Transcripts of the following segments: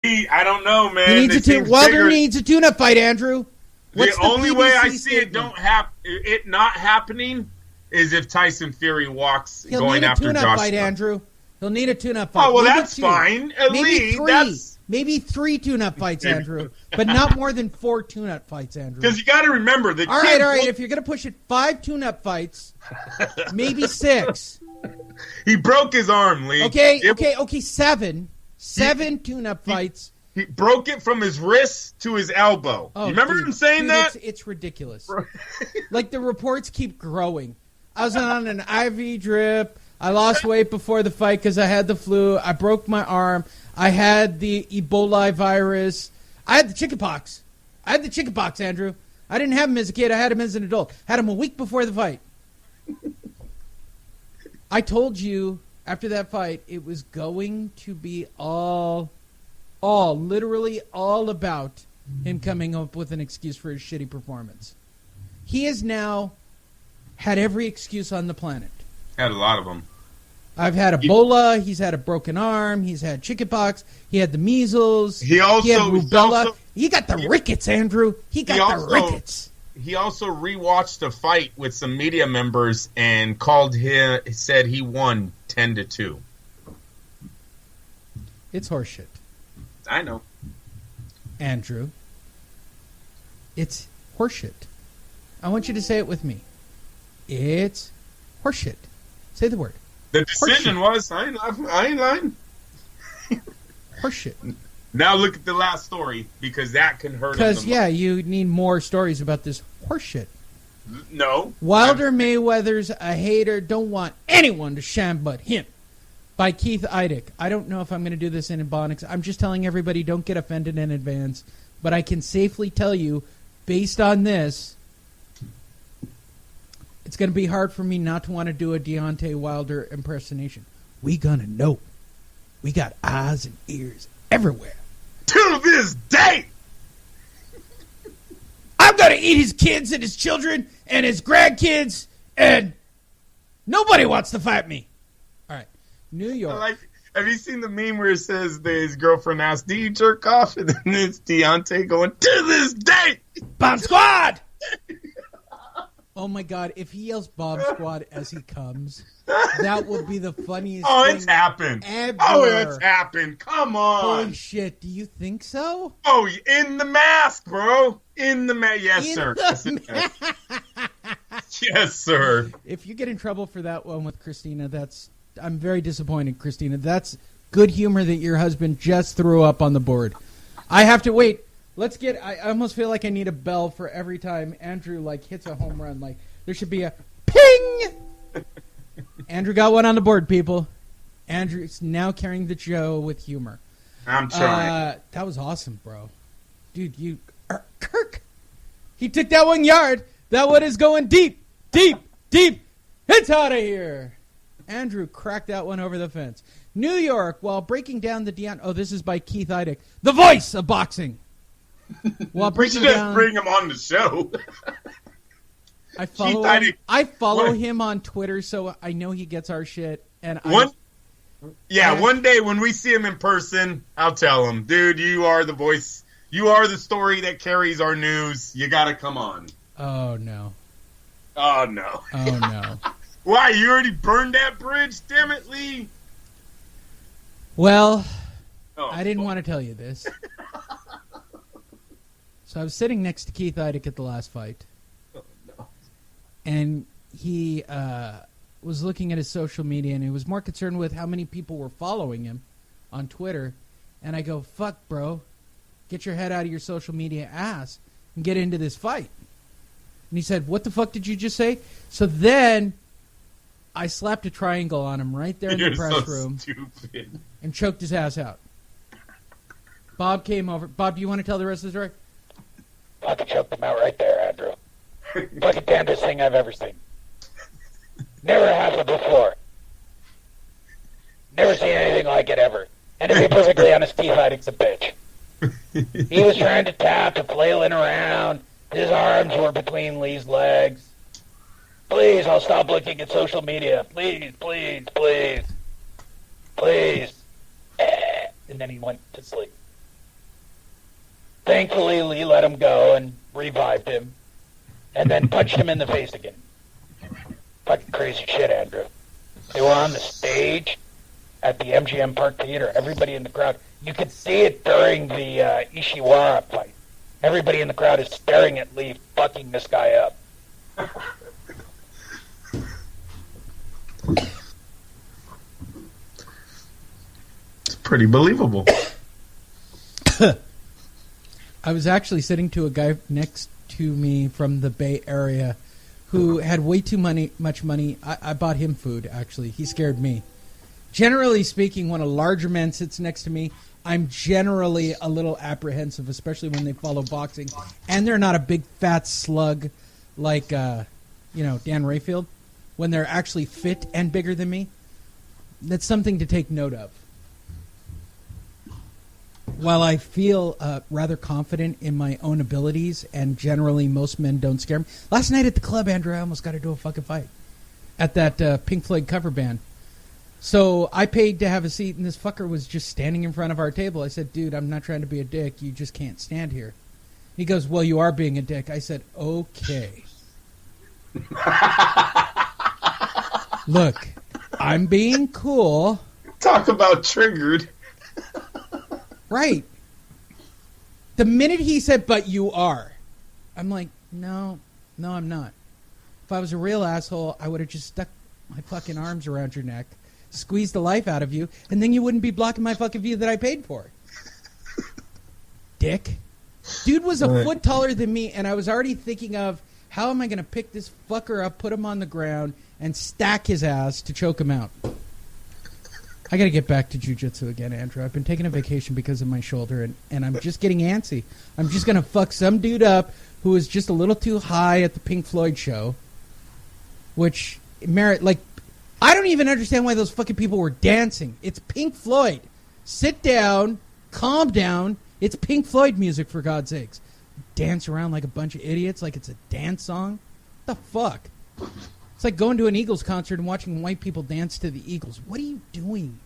I don't know, man. He needs Wilder needs a tune-up fight, Andrew. The only way I see it it not happening is if Tyson Fury walks going after Josh. He'll need a tune-up fight, Andrew. He'll need a tune-up fight. Oh, well, that's fine. Maybe three tune-up fights, Andrew. But not more than 4 tune-up fights, Andrew. Because you got to remember that. All right. If you're going to push it 5 tune-up fights, maybe 6. He broke his arm, Lee. Okay, 7. 7 tune-up fights. He broke it from his wrist to his elbow. You remember him saying that? It's ridiculous. Like, the reports keep growing. I was on an IV drip. I lost weight before the fight because I had the flu. I broke my arm. I had the Ebola virus. I had the chickenpox. Andrew. I didn't have him as a kid. I had him as an adult. Had him a week before the fight. I told you after that fight it was going to be literally all about him coming up with an excuse for his shitty performance. He has now had every excuse on the planet. Had a lot of them. I've had Ebola. He's had a broken arm. He's had chickenpox. He had the measles. He had rubella. He got the rickets, Andrew. He got the rickets. He also rewatched a fight with some media members and said he won 10-2. It's horseshit. I know. Andrew. It's horseshit. I want you to say it with me. It's horseshit. Say the word. The decision was, I ain't lying. Horseshit. Now look at the last story, because that can hurt him. Because, you need more stories about this horseshit. No. Wilder Mayweather's a hater, don't want anyone to sham but him. By Keith Idec. I don't know if I'm going to do this in Ebonics. I'm just telling everybody, don't get offended in advance. But I can safely tell you, based on this, it's going to be hard for me not to want to do a Deontay Wilder impersonation. We gonna know. We got eyes and ears everywhere. To this day! I'm going to eat his kids and his children and his grandkids, and nobody wants to fight me. All right. New York. Have you seen the meme where it says his girlfriend asked, "Do you jerk off?" And then it's Deontay going, "To this day!" Bomb Squad! Oh my God, if he yells Bomb Squad as he comes, that would be the funniest thing. Oh, it's happened. Ever. Oh, it's happened. Come on. Holy shit, do you think so? Oh, in the mask, bro. In the mask. Yes, sir. Yes, sir. If you get in trouble for that one with Christina, I'm very disappointed, Christina. That's good humor that your husband just threw up on the board. I have to wait. I almost feel like I need a bell for every time Andrew hits a home run. There should be a ping. Andrew got one on the board, people. Andrew's now carrying the show with humor. I'm trying. That was awesome, bro. Dude, Kirk. He took that 1 yard. That one is going deep, deep, deep. It's out of here. Andrew cracked that one over the fence. New York, while breaking down this is by Keith Idec, the voice of boxing. While we should just bring him on the show. I follow him on Twitter, so I know he gets our shit. And one day when we see him in person, I'll tell him, dude, you are the voice. You are the story that carries our news. You got to come on. Oh, no. Oh, no. Oh, no. Why? You already burned that bridge? Damn it, Lee. Well, I didn't want to tell you this. So I was sitting next to Keith Idec at the last fight. Oh, no. And he was looking at his social media, and he was more concerned with how many people were following him on Twitter. And I go, fuck, bro. Get your head out of your social media ass and get into this fight. And he said, what the fuck did you just say? So then I slapped a triangle on him right there in the press room. Stupid. And choked his ass out. Bob came over. Bob, do you want to tell the rest of the story? Fucking choked him out right there, Andrew. Fucking damnedest thing I've ever seen. Never happened before. Never seen anything like it ever. And to be perfectly honest, Keith Idec's a bitch. He was trying to tap and flailing around. His arms were between Lee's legs. Please, I'll stop looking at social media. Please, please, please. Please. And then he went to sleep. Thankfully, Lee let him go and revived him, and then punched him in the face again. Fucking crazy shit, Andrew. They were on the stage at the MGM Park Theater. Everybody in the crowd, you could see it during the Ishiwara fight. Everybody in the crowd is staring at Lee fucking this guy up. It's pretty believable. I was actually sitting to a guy next to me from the Bay Area who had way too much money. I bought him food, actually. He scared me. Generally speaking, when a larger man sits next to me, I'm generally a little apprehensive, especially when they follow boxing. And they're not a big fat slug like, Dan Rayfield. When they're actually fit and bigger than me, that's something to take note of. While I feel rather confident in my own abilities, and generally most men don't scare me. Last night at the club, Andrew, I almost got to do a fucking fight at that Pink Floyd cover band. So I paid to have a seat, and this fucker was just standing in front of our table. I said, dude, I'm not trying to be a dick. You just can't stand here. He goes, well, you are being a dick. I said, okay. Look, I'm being cool. Talk about triggered. Right. The minute he said, but you are, I'm like, no, I'm not. If I was a real asshole, I would have just stuck my fucking arms around your neck, squeezed the life out of you, and then you wouldn't be blocking my fucking view that I paid for. Dick. Dude was a foot taller than me, and I was already thinking of, how am I going to pick this fucker up, put him on the ground, and stack his ass to choke him out? I got to get back to jiu-jitsu again, Andrew. I've been taking a vacation because of my shoulder, and I'm just getting antsy. I'm just going to fuck some dude up who is just a little too high at the Pink Floyd show, which, I don't even understand why those fucking people were dancing. It's Pink Floyd. Sit down, calm down. It's Pink Floyd music, for God's sakes. Dance around like a bunch of idiots like it's a dance song? What the fuck? It's like going to an Eagles concert and watching white people dance to the Eagles. What are you doing?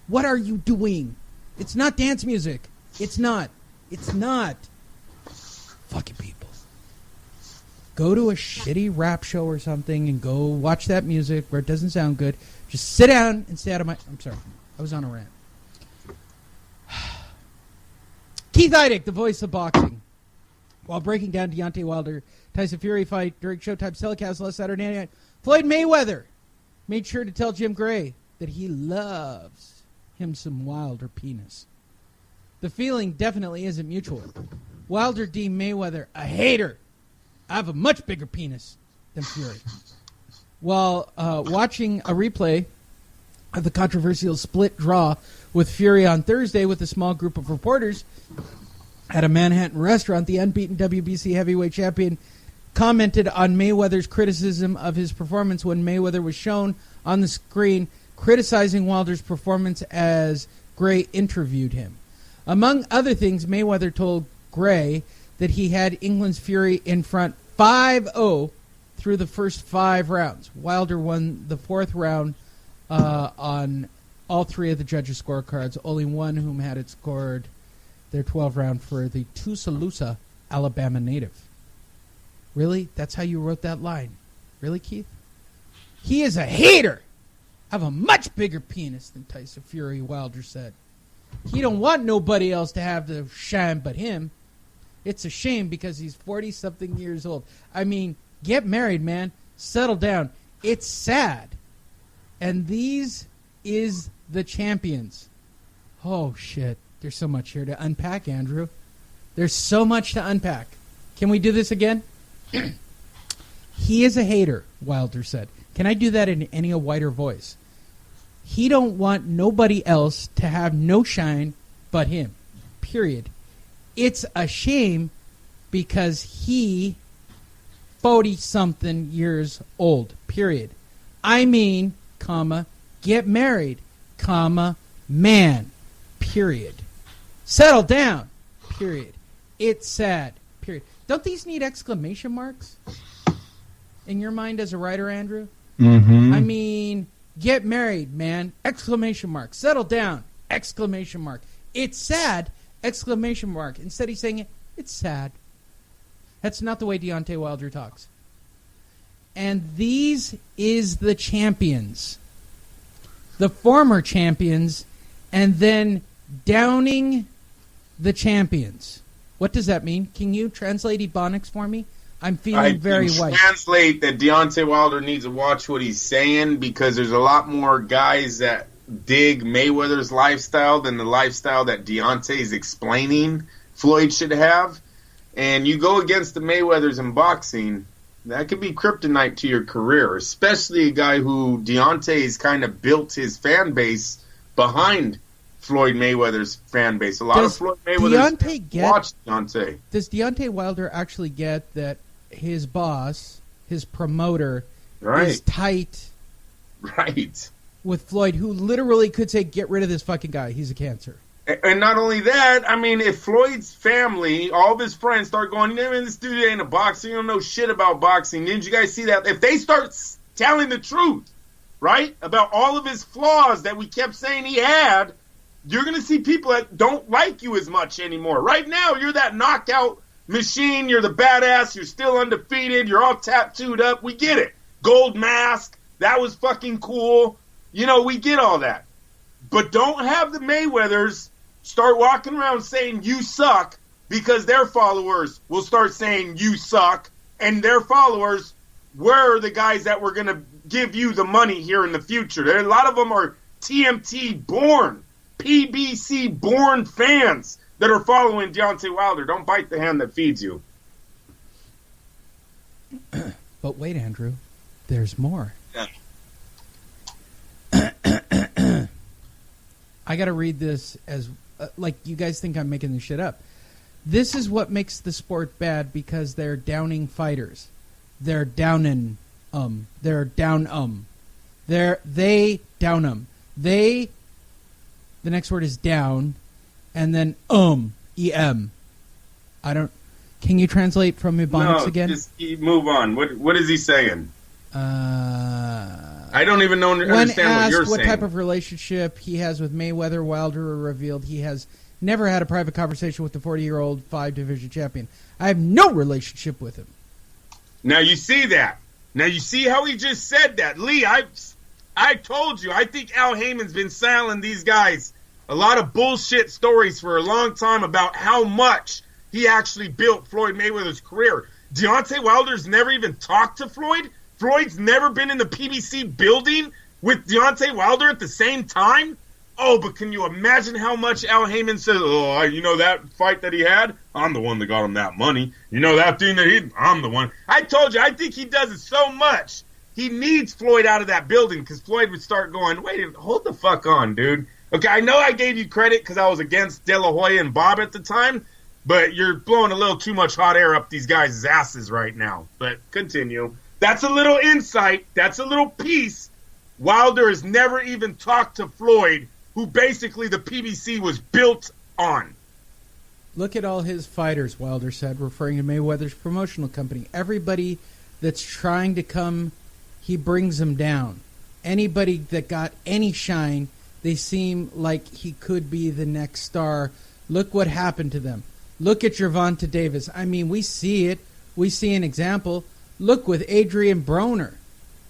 What are you doing? It's not dance music. It's not. It's not. Fucking people. Go to a shitty rap show or something and go watch that music where it doesn't sound good. Just sit down and stay out of my... I'm sorry. I was on a rant. Keith Idec, the voice of boxing. While breaking down Deontay Wilder-Tyson Fury fight during Showtime's telecast last Saturday night, Floyd Mayweather made sure to tell Jim Gray that he loves him some Wilder penis. The feeling definitely isn't mutual. Wilder deemed Mayweather a hater. I have a much bigger penis than Fury. While watching a replay of the controversial split draw with Fury on Thursday with a small group of reporters at a Manhattan restaurant, the unbeaten WBC heavyweight champion commented on Mayweather's criticism of his performance when Mayweather was shown on the screen criticizing Wilder's performance as Gray interviewed him. Among other things, Mayweather told Gray that he had England's Fury in front 5-0 through the first 5 rounds. Wilder won the 4th round on all 3 of the judges' scorecards, only one whom had it scored their 12th round for the Tuscaloosa, Alabama native. Really? That's how you wrote that line? Really, Keith? He is a hater. I have a much bigger penis than Tyson Fury, Wilder said. He don't want nobody else to have the shine but him. It's a shame because he's 40-something years old. I mean, get married, man. Settle down. It's sad. And these is the champions. Oh, shit. There's so much here to unpack, Andrew. There's so much to unpack. Can we do this again? He is a hater, Wilder said. Can I do that in any whiter voice? He don't want nobody else to have no shine but him. Period. It's a shame because he 40-something years old. Period. I mean, comma, get married, comma, man. Period. Settle down. Period. It's sad. Period. Don't these need exclamation marks? In your mind as a writer, Andrew? Mm-hmm. I mean, get married, man. Exclamation mark. Settle down. Exclamation mark. It's sad. Exclamation mark. Instead he's saying, It's sad. That's not the way Deontay Wilder talks. And these is the champions. The former champions, and then downing the champions. What does that mean? Can you translate Ebonics for me? I'm feeling very white. Translate that Deontay Wilder needs to watch what he's saying, because there's a lot more guys that dig Mayweather's lifestyle than the lifestyle that Deontay's explaining Floyd should have. And you go against the Mayweathers in boxing, that could be kryptonite to your career, especially a guy who Deontay's kind of built his fan base behind Floyd Mayweather's fan base. A lot of Floyd Mayweather's watch Deontay. Does Deontay Wilder actually get that his boss, his promoter, is tight with Floyd, who literally could say, get rid of this fucking guy, he's a cancer? And not only that, I mean, if Floyd's family, all of his friends start going, man, this dude ain't a boxer, you don't know shit about boxing. Didn't you guys see that? If they start telling the truth, right, about all of his flaws that we kept saying he had, you're going to see people that don't like you as much anymore. Right now, you're that knockout machine, you're the badass, you're still undefeated, you're all tattooed up, we get it. Gold mask, that was fucking cool. You know, we get all that. But don't have the Mayweathers start walking around saying you suck, because their followers will start saying you suck, and their followers were the guys that were going to give you the money here in the future. A lot of them are TMT born, PBC born fans that are following Deontay Wilder. Don't bite the hand that feeds you. But wait, Andrew, there's more. Yeah. I got to read this as like you guys think I'm making this shit up. This is what makes the sport bad, because they're downing fighters. They're downing They're down They down They, the next word is down, and then E-M. I don't. Can you translate from Ebonics again? No, just move on. What is he saying? I don't even understand what you're saying. When asked what type of relationship he has with Mayweather, Wilder revealed he has never had a private conversation with the 40-year-old 5-division champion. I have no relationship with him. Now you see that. Now you see how he just said that. Lee, I told you, I think Al Heyman's been selling these guys a lot of bullshit stories for a long time about how much he actually built Floyd Mayweather's career. Deontay Wilder's never even talked to Floyd. Floyd's never been in the PBC building with Deontay Wilder at the same time. Oh, but can you imagine how much Al Heyman says, oh, you know that fight that he had? I'm the one that got him that money. You know that thing that I'm the one. I told you, I think he does it so much. He needs Floyd out of that building, because Floyd would start going, wait, hold the fuck on, dude. Okay, I know I gave you credit because I was against De La Hoya and Bob at the time, but you're blowing a little too much hot air up these guys' asses right now. But continue. That's a little insight. That's a little piece. Wilder has never even talked to Floyd, who basically the PBC was built on. Look at all his fighters, Wilder said, referring to Mayweather's promotional company. Everybody that's trying to come, he brings them down. Anybody that got any shine, they seem like he could be the next star. Look what happened to them. Look at Gervonta Davis. I mean, we see it. We see an example. Look with Adrian Broner.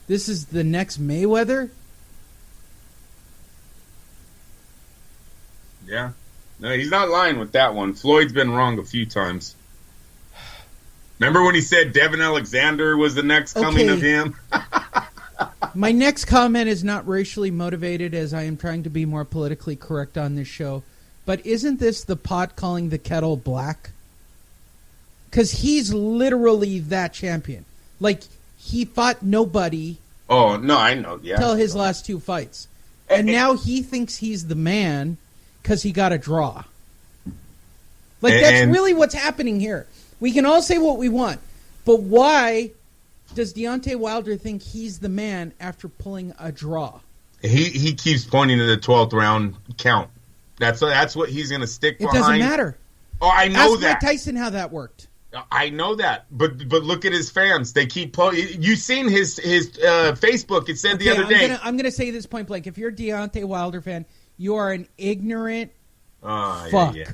This is the next Mayweather? Yeah. No, he's not lying with that one. Floyd's been wrong a few times. Remember when he said Devin Alexander was the next coming of him? My next comment is not racially motivated, as I am trying to be more politically correct on this show. But isn't this the pot calling the kettle black? Because he's literally that champion. Like, he fought nobody. Oh, no, I know. Yeah. Till his last two fights. And now he thinks he's the man because he got a draw. Like, that's really what's happening here. We can all say what we want. But why does Deontay Wilder think he's the man after pulling a draw? He keeps pointing to the 12th round count. That's what he's going to stick behind. It doesn't matter. Oh, I know Ask that. Mike Tyson how that worked. I know that, but look at his fans. They keep you seen his Facebook? It said the other day. I'm gonna say this point blank. If you're a Deontay Wilder fan, you are an ignorant fuck. Yeah.